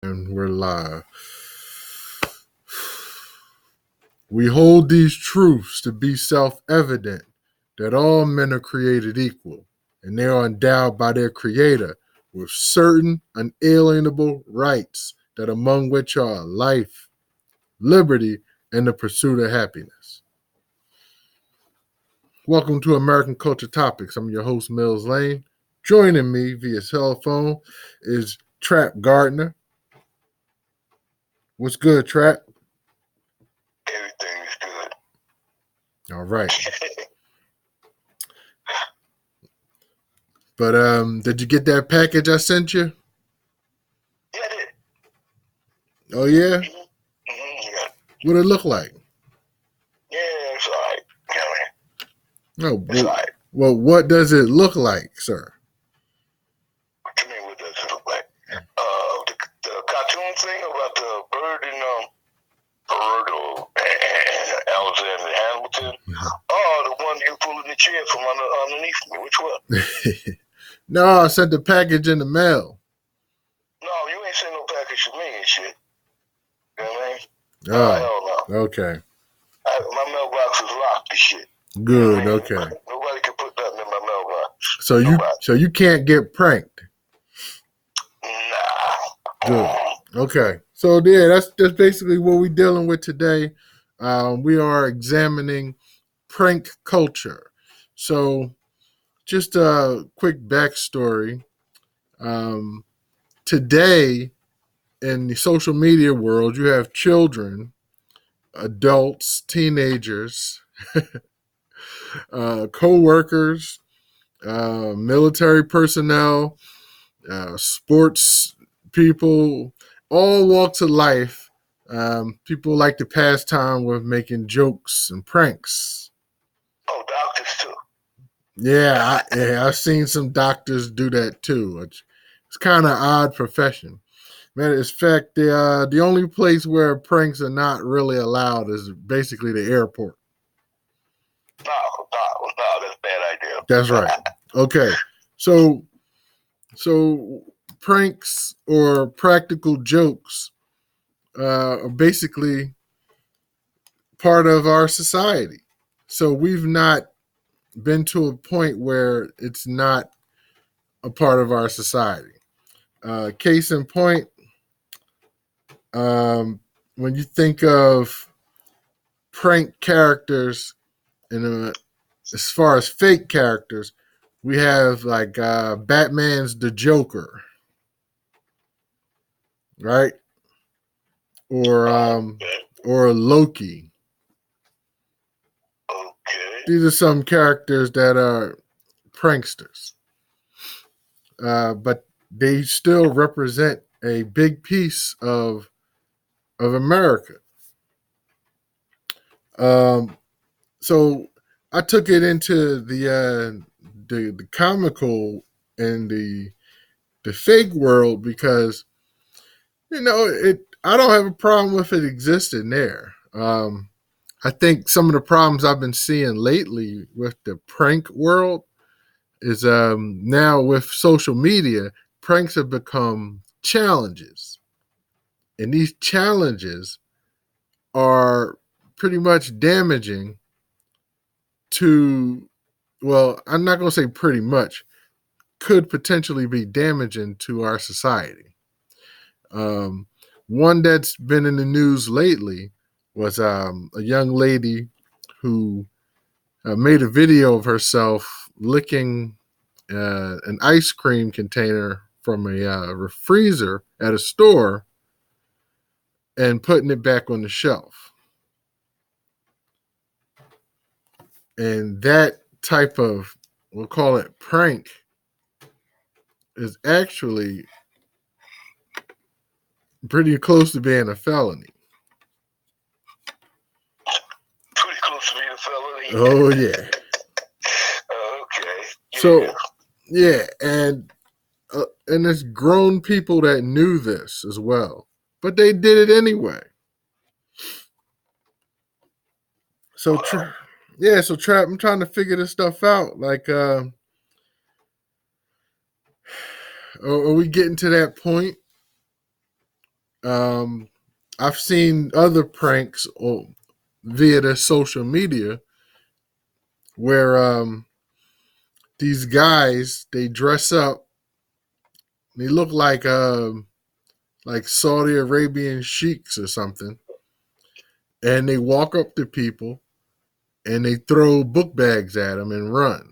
And we're live. We hold these truths to be self-evident that all men are created equal, and they are endowed by their Creator with certain unalienable rights, that among which are life, liberty, and the pursuit of happiness. Welcome to American Culture Topics. I'm your host, Millz Lane. Joining me via cell phone is Trap Gardner. What's good, Trap? Everything is good. All right. But did you get that package I sent you? Yeah, I did. Oh yeah? Yeah. What it look like? Yeah, it's all right. No, It's all right. well, what does it look like, sir? What you mean, what does it look like? The cartoon thing about the bird and Bird or Alexander Hamilton? Oh, the one you pull in the chair from underneath me. Which one? No, I sent the package in the mail. No, you ain't sent no package to me and shit. You know what I mean? Oh, hell no. Okay. My mailbox is locked and shid. Good. You know what I mean? Okay. Nobody can put nothing in my mailbox. So you can't get pranked. Nah. Good. Okay. So yeah, that's basically what we're dealing with today. We are examining prank culture. So just a quick backstory. Today, in the social media world, you have children, adults, teenagers, co-workers, military personnel, sports people, all walks of life. People like to pass time with making jokes and pranks. Oh, doctors too. Yeah, I've seen some doctors do that too. It's kind of odd profession. Matter of fact, the only place where pranks are not really allowed is basically the airport. No, that's a bad idea. That's right. Okay, so pranks or practical jokes are basically part of our society. So we've not been to a point where it's not a part of our society. Case in point, when you think of prank characters, and as far as fake characters, we have like Batman's the Joker, right? Or Loki. Okay. These are some characters that are pranksters, but they still represent a big piece of America. So I took it into the comical and the fake world because I don't have a problem with it existing there. I think some of the problems I've been seeing lately with the prank world is now with social media, pranks have become challenges. And these challenges are pretty much damaging to, well, I'm not going to say pretty much, could potentially be damaging to our society. One that's been in the news lately was a young lady who made a video of herself licking an ice cream container from a freezer at a store and putting it back on the shelf. And that type of, we'll call it prank, is actually pretty close to being a felony. Pretty close to being a felony. Oh, yeah. Okay. Yeah. So, yeah, and it's grown people that knew this as well, but they did it anyway. So, so Trap, I'm trying to figure this stuff out. Like, are we getting to that point Um, I've seen other pranks via the social media where these guys they dress up, they look like Saudi Arabian sheiks or something, and they walk up to people and they throw book bags at them and run.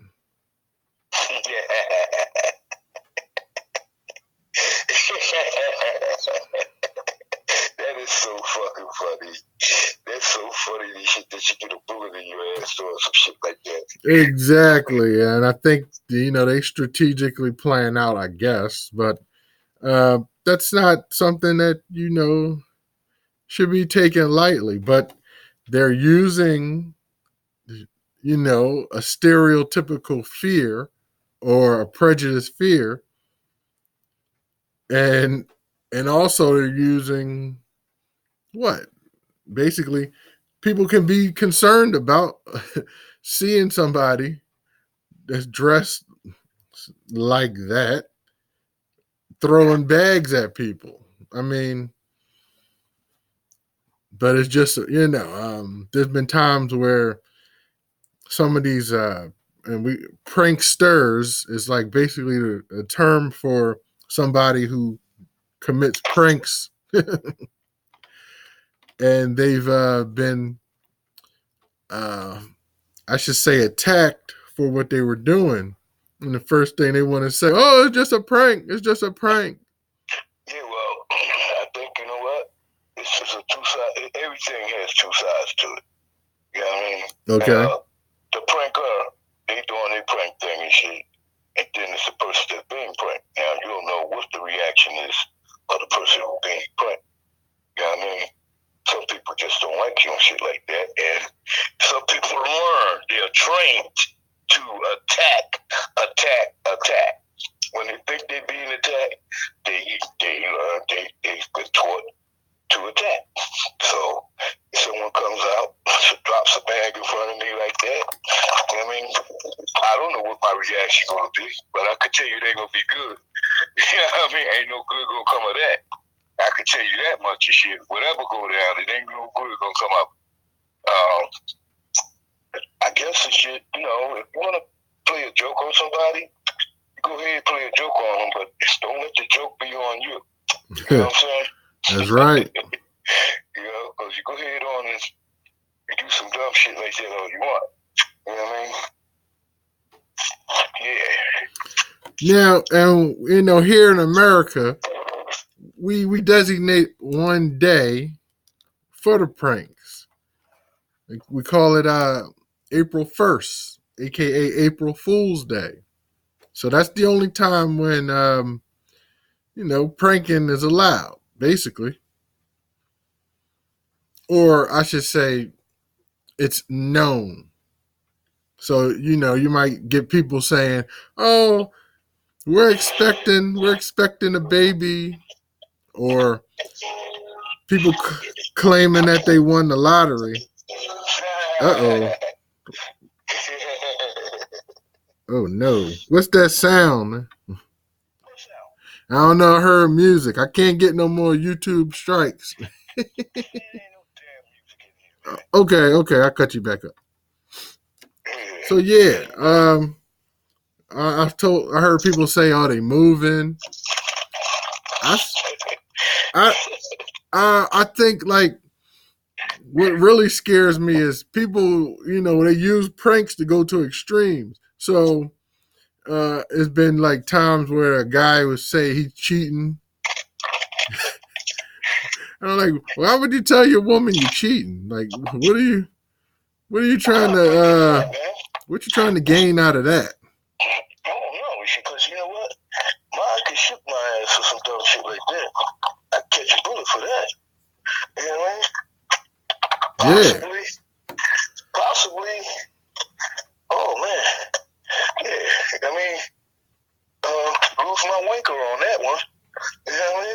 That is so fucking funny. That's so funny. The shit that you get a bullet in your ass or some shit like that. Exactly, and I think they strategically plan out, I guess, but that's not something that should be taken lightly. But they're using a stereotypical fear or a prejudiced fear, and also they're using what basically people can be concerned about seeing somebody that's dressed like that throwing bags at people. I mean, but it's just there's been times where some of these and we pranksters is like basically a term for somebody who commits pranks, and they've been I should say attacked for what they were doing. And the first thing they want to say, "Oh, it's just a prank. It's just a prank." Yeah, well, I think you know what? It's just a two side. Everything has two sides to it. You know what I mean? Okay. The pranker, they doing their prank thing and shit, and then it's the person that's being pranked. Now you don't know what the reaction is of the person who's being pranked. You know what I mean? Some people just don't like you and shit like that, and some people learn. They're trained to attack. When they think they're being attacked, they learn. They've been taught to attack. So if someone comes out, drops a bag in front of me like that, I mean, I don't know what my reaction gonna be, but I can tell you they gonna be good. You know what I mean? Ain't no good gonna come of that. I can tell you that much of shit. Whatever go down, it ain't no good gonna come up. I guess the shit, if you wanna play a joke on somebody, go ahead and play a joke on them, but don't let the joke be on you. You know what I'm saying? That's right. Because you go ahead on and do some dumb shit like that all you want. You know what I mean? Yeah. Now, and here in America, we designate one day for the pranks. We call it April 1st, aka April Fool's Day. So that's the only time when pranking is allowed, basically. Or I should say it's known. So, you might get people saying, "Oh, we're expecting a baby," or people claiming that they won the lottery. Uh-oh. Oh no. What's that sound? I don't know. I heard music. I can't get no more YouTube strikes. Okay, I'll cut you back up. So yeah, I heard people say, "Oh, they moving." I think like what really scares me is people, they use pranks to go to extremes. So it's been like times where a guy would say he's cheating. And I'm like, why would you tell your woman you're cheating? Like, what are you trying to what you trying to gain out of that? I don't know, because you know what? Mine could shoot my ass for some dumb shit like that. I'd catch a bullet for that. You know what I mean? Possibly. Oh man. Yeah. I mean, lose my winker on that one. You know what I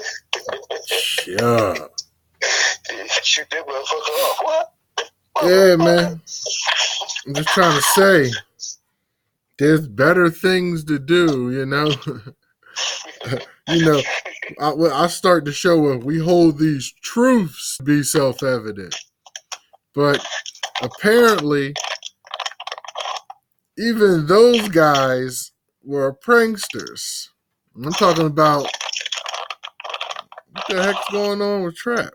mean? Shoot that motherfucker off. What? Yeah, man. I'm just trying to say, there's better things to do, You know, I start the show with we hold these truths to be self-evident, but apparently, even those guys were pranksters. I'm talking about what the heck's going on with Trap.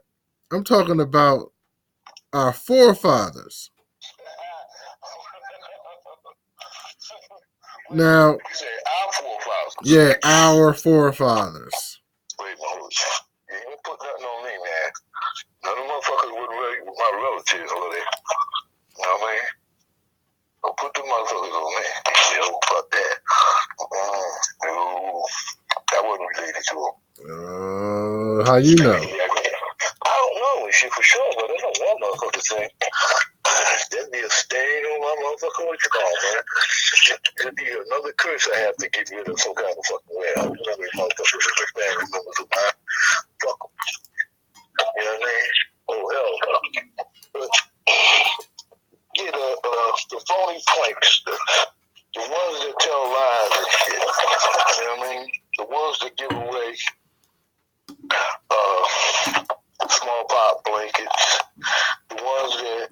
I'm talking about our forefathers. Now, You said our forefathers. yeah, our forefathers. Wait, no, you ain't put nothing on me, man. None of motherfuckers would really with my relatives over there. You know what I mean? Don't put the motherfuckers on me. Yo, fuck that. No, I wasn't related to them. How you know? I don't know shit for sure, but that's not one motherfucker thing. That'd be a stain on my motherfucking what you call, man. It'd be another curse I have to get rid of some kind of fucking way. I remember motherfuckers with their family members of mine. Fuck them. You know what I mean? Oh, hell no. But, yeah, the phony pranks, the ones that tell lies and shit. You know what I mean? The ones that give away small pop blankets, the ones that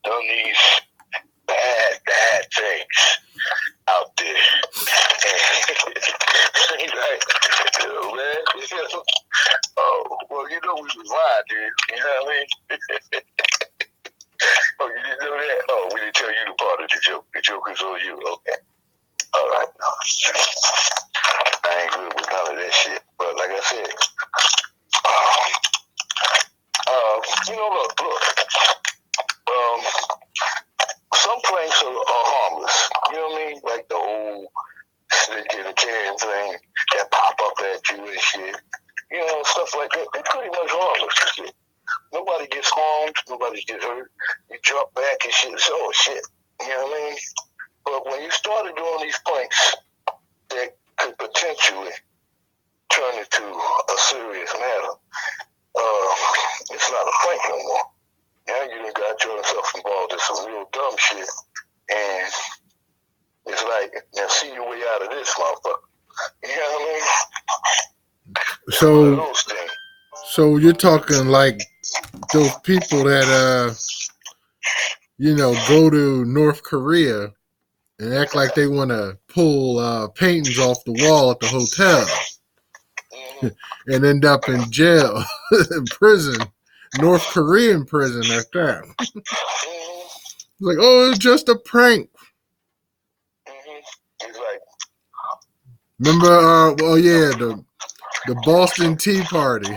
done these bad things out there. Like, man, oh, well, you know we was lying, dude. You know what I mean? Oh, you didn't know that? Oh, we didn't tell you the part of the joke. The joke is on you. Okay. All right. I ain't good with none of that shit. But like I said, you know, look. Some pranks are harmless. You know what I mean? Like the old snake in a can thing that pop up at you and shit. You know, stuff like that. They're pretty much harmless and shit. Nobody gets harmed. Nobody gets hurt. You jump back and shit. So, oh, shit. You know what I mean? But when you started doing these pranks that could potentially turn into a serious matter, it's not a prank no more. Now you done got yourself involved in some real dumb shit, and it's like, now see your way out of this, motherfucker. You know what I mean? So you're talking like those people that go to North Korea and act like they want to pull paintings off the wall at the hotel and end up in jail, in prison, North Korean prison at that. Like, oh, it's just a prank. Remember, the Boston Tea Party.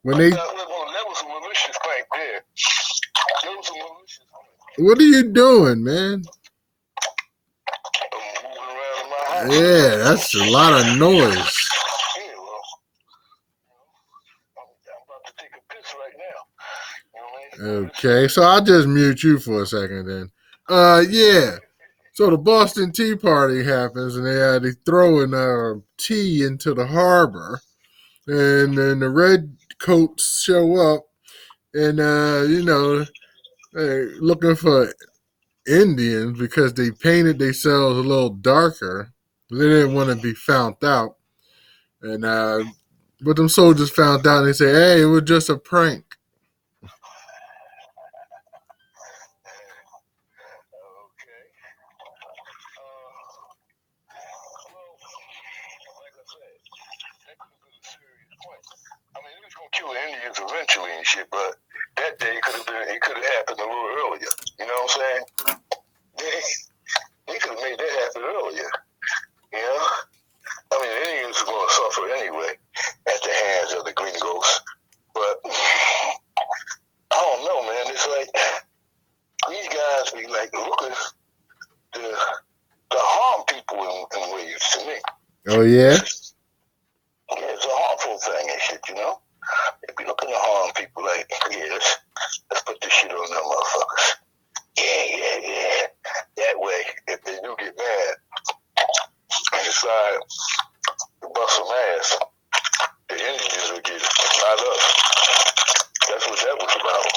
When they, that was a malicious prank there. That was a malicious prank. What are you doing, man? I'm moving around in my house. Yeah, that's a lot of noise. Yeah, well, I'm about to take a piss right now. You know what I mean? Okay, so I'll just mute you for a second then. Yeah. So the Boston Tea Party happens, and they throwing tea into the harbor, and then the red coats show up, and they're looking for Indians because they painted themselves a little darker. They didn't want to be found out, and but them soldiers found out, and they say, "Hey, it was just a prank." Kill the Indians eventually and shit, but that day it could have happened a little earlier. You know what I'm saying? They could have made that happen earlier. You know? I mean, the Indians are going to suffer anyway at the hands of the gringos. But I don't know, man. It's like these guys be like looking to harm people in ways to me. Oh yeah? Yeah, it's a harmful thing and shit, you know? They be looking to harm people like, yeah, let's put this shit on them motherfuckers. Yeah. That way, if they do get mad and decide to bust some ass, the Indians will get it, not us. That's what that was about.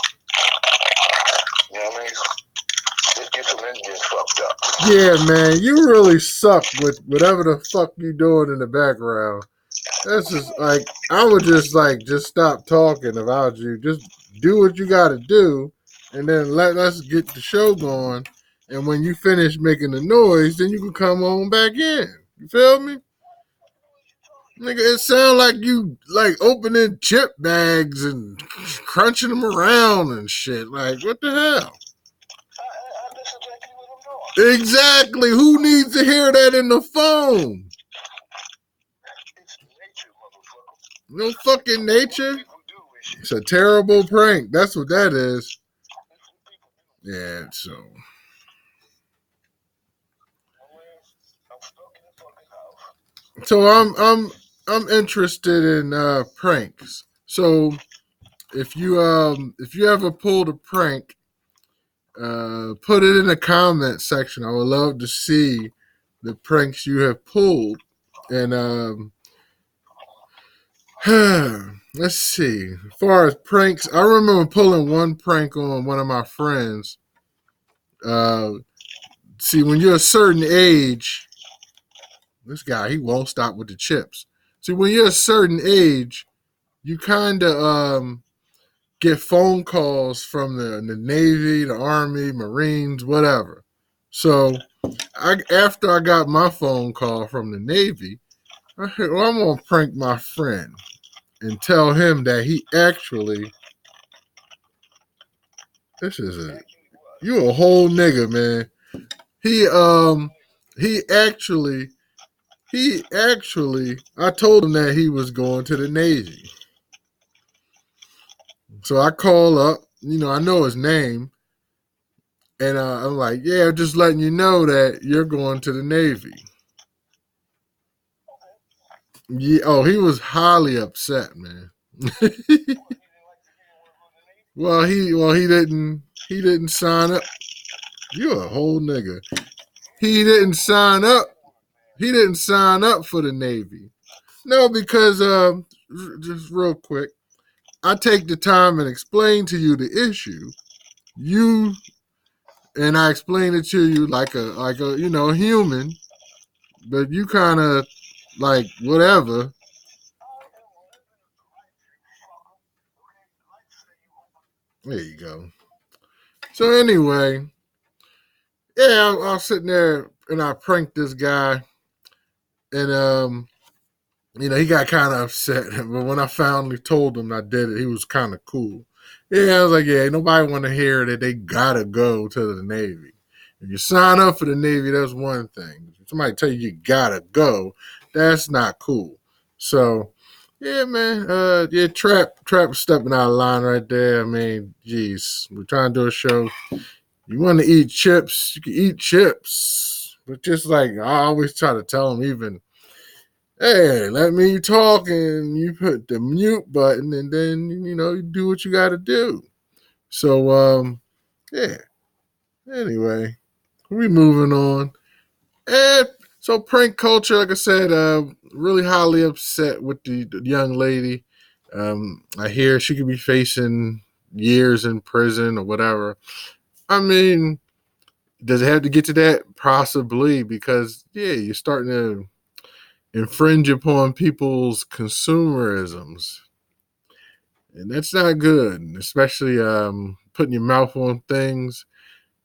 You know what I mean? Let's get some Indians fucked up. Yeah, man, you really suck with whatever the fuck you doing in the background. That's just like I would just stop talking about you. Just do what you got to do, and then let us get the show going. And when you finish making the noise, then you can come on back in. You feel me? Nigga, it sound like you like opening chip bags and crunching them around and shit. Like, what the hell? That's exactly what I'm doing. Exactly. Who needs to hear that in the phone? It's nature, motherfucker. No fucking nature. People do and shit. It's a terrible prank. That's what that is. Yeah, so. I'm stuck in the fucking house. So I'm interested in pranks. So if you ever pulled a prank, put it in the comment section. I would love to see the pranks you have pulled. And let's see. As far as pranks, I remember pulling one prank on one of my friends. See, when you're a certain age, this guy, he won't stop with the chips. See, when you're a certain age, you kind of get phone calls from the Navy, the Army, Marines, whatever. So after I got my phone call from the Navy, I said, well, I'm going to prank my friend and tell him that he actually, you a whole nigga, man. He actually, I told him that he was going to the Navy. So I call up, I know his name. And I'm like, yeah, I'm just letting you know that you're going to the Navy. Yeah, oh, he was highly upset, man. Well, he didn't sign up. You're a whole nigga. He didn't sign up. He didn't sign up for the Navy. No, because just real quick, I take the time and explain to you the issue. And I explain it to you like a human, but you kind of like whatever. There you go. So anyway, yeah, I was sitting there and I pranked this guy, and he got kind of upset. But when I finally told him I did it, he was kind of cool. Yeah, I was like, yeah, nobody want to hear that they gotta go to the Navy. If you sign up for the Navy, that's one thing. If somebody tell you gotta go, that's not cool. So, yeah, man. Yeah, Trap stepping out of line right there. I mean, geez, we're trying to do a show. You want to eat chips, you can eat chips. But just like I always try to tell them, even, hey, let me talk, and you put the mute button, and then you do what you got to do. So yeah. Anyway, we moving on. And so prank culture, like I said, really highly upset with the young lady. I hear she could be facing years in prison or whatever. I mean, does it have to get to that? Possibly, because yeah, you're starting to infringe upon people's consumerisms, and that's not good. Especially putting your mouth on things.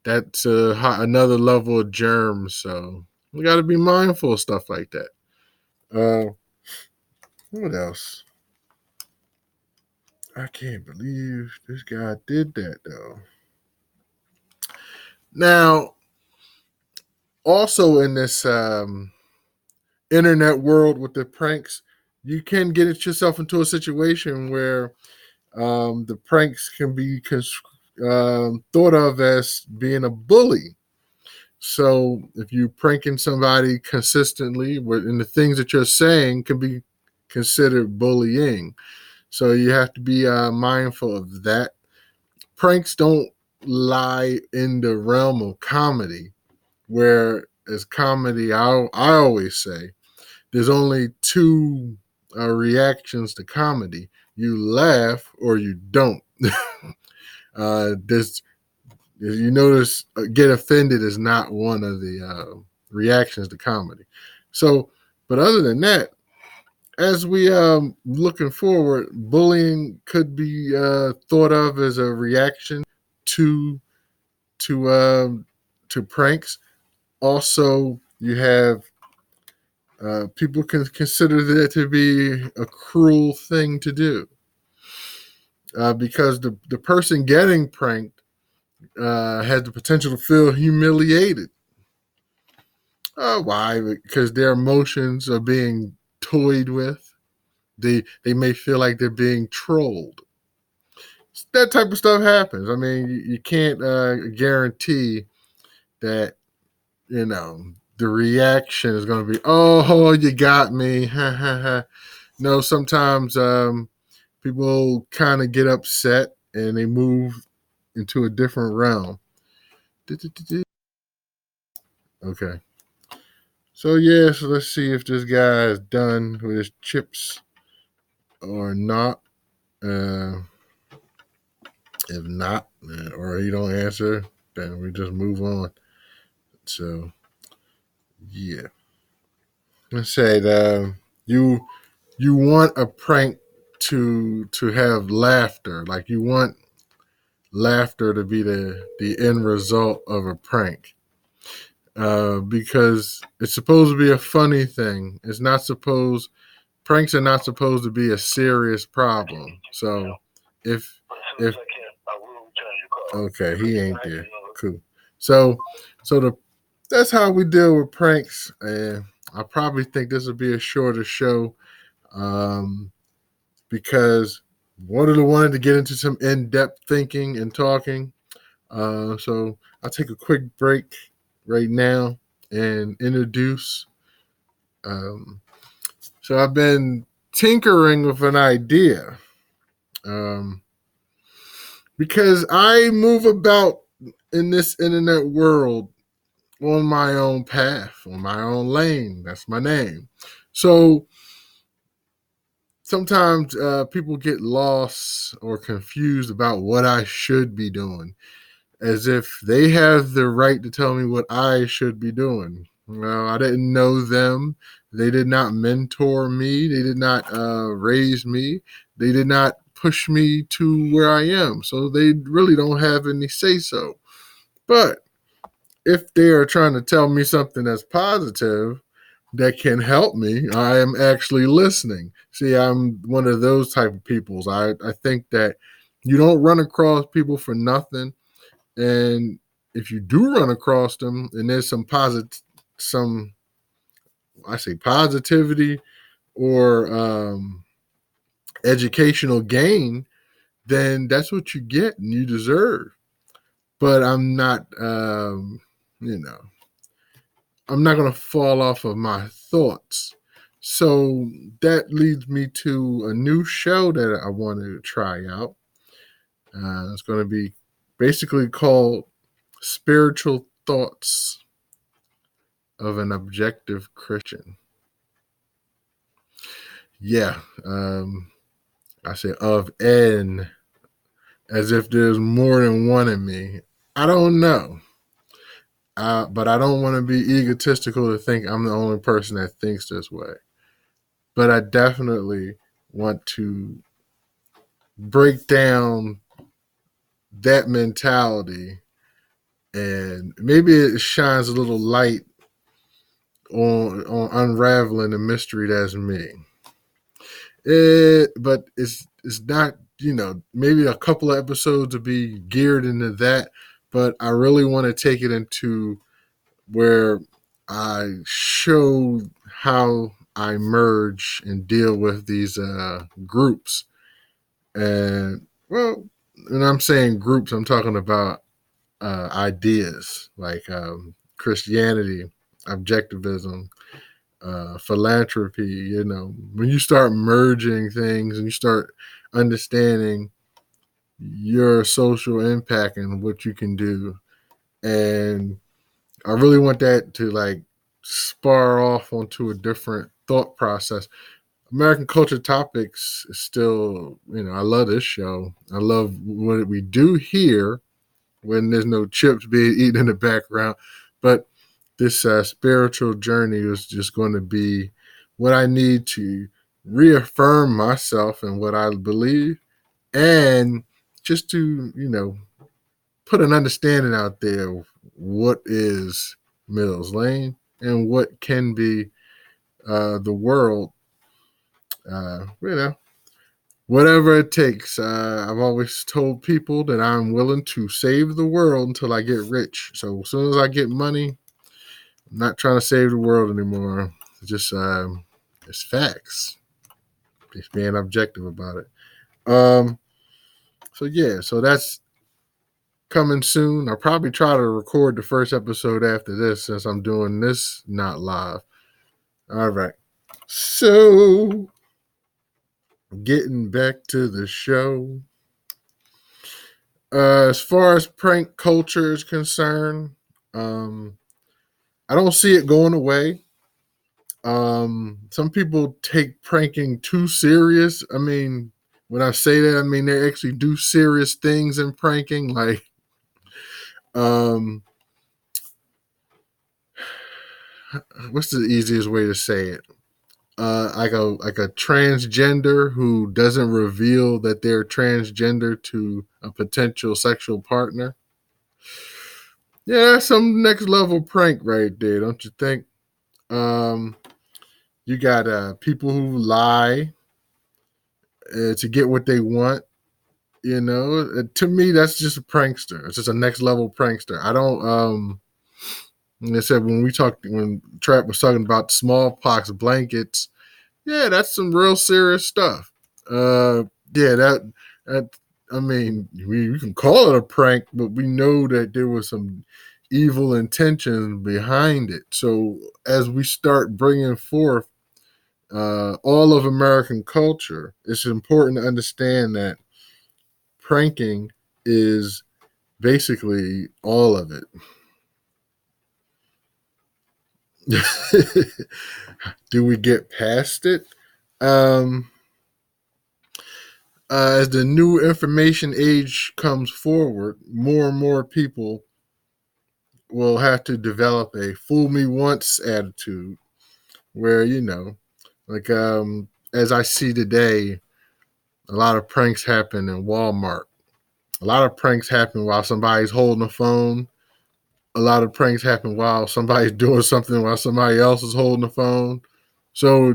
That's another level of germs. So we got to be mindful of stuff like that. What else? I can't believe this guy did that though. Now, also in this internet world with the pranks, you can get yourself into a situation where the pranks can be thought of as being a bully. So if you're pranking somebody consistently, and the things that you're saying can be considered bullying. So you have to be mindful of that. Pranks don't lie in the realm of comedy, where as comedy, I always say, there's only two reactions to comedy. You laugh or you don't. There's You notice get offended is not one of the reactions to comedy. So, but other than that, as we looking forward, bullying could be thought of as a reaction to to um, to pranks. Also, you have people can consider that to be a cruel thing to do because the person getting pranked has the potential to feel humiliated. Why? Because their emotions are being toyed with. They may feel like they're being trolled. That type of stuff happens. I mean, you can't guarantee that the reaction is going to be, oh, you got me, ha ha ha. No, sometimes people kind of get upset and they move into a different realm. Okay. So yeah, so let's see if this guy is done with his chips or not. Uh, if not, or he don't answer, then we just move on. So yeah, let's say that you want a prank to have laughter, like you want laughter to be the end result of a prank. Because it's supposed to be a funny thing. It's not supposed pranks are not supposed to be a serious problem. So if okay, he ain't there. Cool. So so the that's how we deal with pranks. And I probably think this will be a shorter show um, because wanted to get into some in-depth thinking and talking. So I'll take a quick break right now and introduce. Um, so I've been tinkering with an idea um, because I move about in this internet world on my own path, on my own lane. That's my name. So sometimes people get lost or confused about what I should be doing, as if they have the right to tell me what I should be doing. Well, I didn't know them. They did not mentor me. They did not raise me. They did not push me to where I am. So they really don't have any say so. But if they are trying to tell me something that's positive that can help me, I am actually listening. See, I'm one of those type of peoples. I think that you don't run across people for nothing. And if you do run across them and there's some I say positivity or educational gain, then that's what you get and you deserve. But I'm not, you know, I'm not going to fall off of my thoughts. So that leads me to a new show that I wanted to try out. It's going to be basically called Spiritual Thoughts of an Objective Christian. Yeah, I say of N as if there's more than one in me. I don't know. But I don't want to be egotistical to think I'm the only person that thinks this way. But I definitely want to break down that mentality and maybe it shines a little light on unraveling the mystery that's me. But it's not, maybe a couple of episodes to be geared into that, but I really want to take it into where I show how I merge and deal with these groups. And well, when I'm saying groups, I'm talking about ideas like Christianity, objectivism, philanthropy. When you start merging things and you start understanding your social impact and what you can do, and I really want that to like spar off onto a different thought process. American Culture Topics is still, I love this show. I love what we do here when there's no chips being eaten in the background. But this spiritual journey is just going to be what I need to reaffirm myself and what I believe, and just to, put an understanding out there of what is Millz Lane and what can be the world, whatever it takes. I've always told people that I'm willing to save the world until I get rich. So as soon as I get money, I'm not trying to save the world anymore. It's just it's facts. Just being objective about it. So that's coming soon. I'll probably try to record the first episode after this since I'm doing this not live. All right. So getting back to the show. As far as prank culture is concerned, I don't see it going away. Some people take pranking too serious. I mean, when I say that, I mean they actually do serious things in pranking, like what's the easiest way to say it? Like a transgender who doesn't reveal that they're transgender to a potential sexual partner. Yeah, that's some next level prank right there, don't you think? Um, you got people who lie to get what they want. To me, that's just a prankster. It's just a next level prankster. I don't. Like I said, when Trap was talking about smallpox blankets, yeah, that's some real serious stuff. Yeah, that I mean, we can call it a prank, but we know that there was some evil intention behind it. So as we start bringing forth all of American culture, it's important to understand that pranking is basically all of it. Do we get past it? As the new information age comes forward, more and more people will have to develop a fool me once attitude where, like as I see today, a lot of pranks happen in Walmart. A lot of pranks happen while somebody's holding a phone. A lot of pranks happen while somebody's doing something while somebody else is holding the phone. So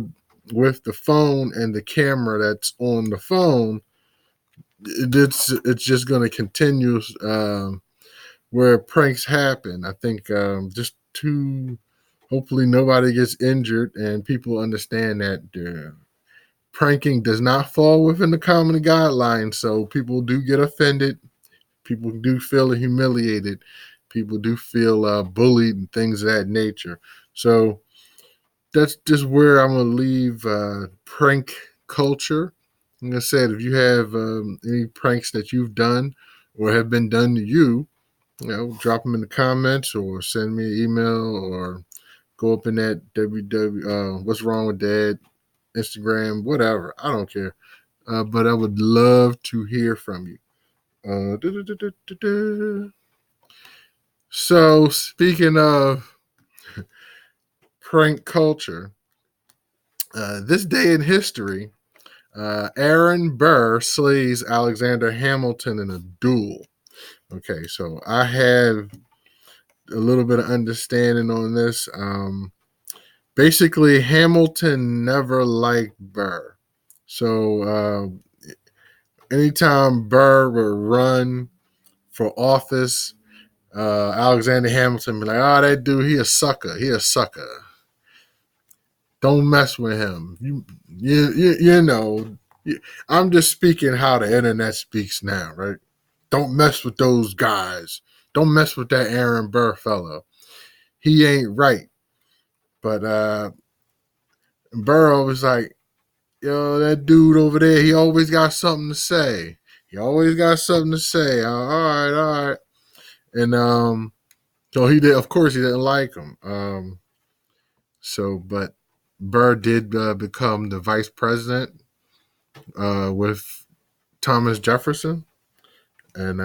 with the phone and the camera that's on the phone, it's just going to continue where pranks happen. I think just to hopefully nobody gets injured and people understand that pranking does not fall within the common guidelines. So people do get offended. People do feel humiliated. People do feel bullied and things of that nature. So that's just where I'm going to leave prank culture. Like I said, if you have any pranks that you've done or have been done to you, drop them in the comments or send me an email or go up in that what's wrong with dad Instagram, whatever. I don't care. But I would love to hear from you. So speaking of prank culture, this day in history, Aaron Burr slays Alexander Hamilton in a duel. Okay, so I have a little bit of understanding on this. Basically, Hamilton never liked Burr. So anytime Burr would run for office, Alexander Hamilton be like, "Oh, that dude, he a sucker. He a sucker. Don't mess with him." I'm just speaking how the internet speaks now, right? Don't mess with those guys. Don't mess with that Aaron Burr fellow. He ain't right. But Burrow was like, yo, that dude over there, he always got something to say. He always got something to say. All right. And so he did, of course, he didn't like him. But Burr did become the vice president with Thomas Jefferson. And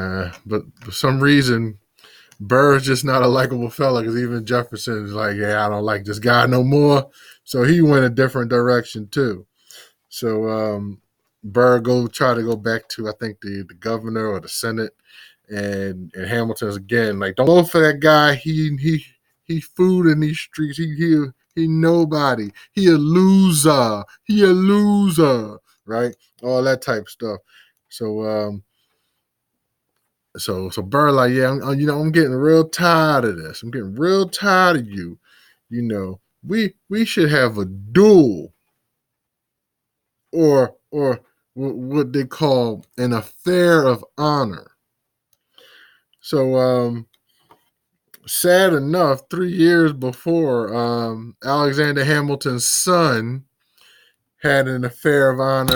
but for some reason, Burr is just not a likable fella, because even Jefferson is like, yeah, I don't like this guy no more. So he went a different direction too. So Burr try to go back to, I think, the governor or the Senate, and Hamilton's again like, don't vote for that guy. He food in these streets. He nobody. He a loser. He a loser. Right? All that type of stuff. So so Burr like, yeah, I'm getting real tired of this. I'm getting real tired of you. We should have a duel, or what they call an affair of honor. So sad enough, 3 years before, Alexander Hamilton's son had an affair of honor